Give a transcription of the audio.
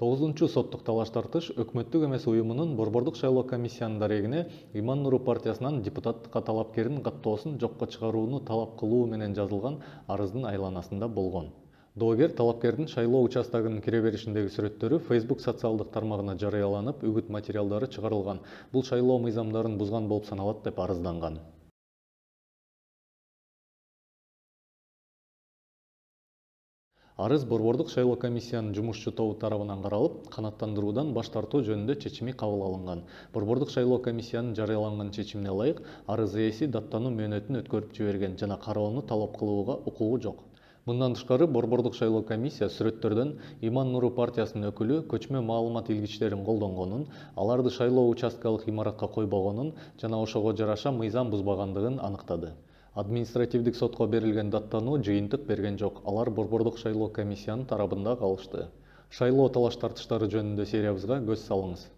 9 соттук талаш-тартыш өкмөттүк эмес уюмунун Борбордук шайлоо комиссиянын дарегине Иман Нуру партиясынан депутаттыкка талапкердин каттоосун жокко чыгарууну талап кылуу менен жазылган арыздын айланасында болгон. Доогер талапкердин шайлоо участогунун кире беришиндеги сүрөттөрү Facebook социалдык тармагына жарыяланып, үгүт материалдары чыгарылган. Бул шайлоо мыйзамдарын бузган болуп саналат деп арызданган. Арыз Борбордук шайлоо комиссиянын жумушчу тобу тарабынан каралып, канааттандыруудан баш тартуу жөнүндө чечими кабыл алынган. Борбордук шайлоо комиссиянын жарыяланган чечимине ылайык, арыз ээси даттануу мөөнөтүн өткөрүп жиберген жана кароону талап кылууга укугу жок. Мындан тышкары, Борбордук шайлоо комиссия сүрөттөрдөн Иман Нуру партиясынын өкүлү көчмө маалымат илгичтерин колдонгонун, аларды шайлоо участкалык имаратка койбогонун жана ошого жараша мыйзам бузбагандыгын аныктады. Административдик сотко берилген даттануу жыйынтык берген жок. Алар Борбордук шайлоо комиссиянын тарабында калышты. Шайлоо талаш-тартыштары жөнүндө сериябызга көз салыңыз.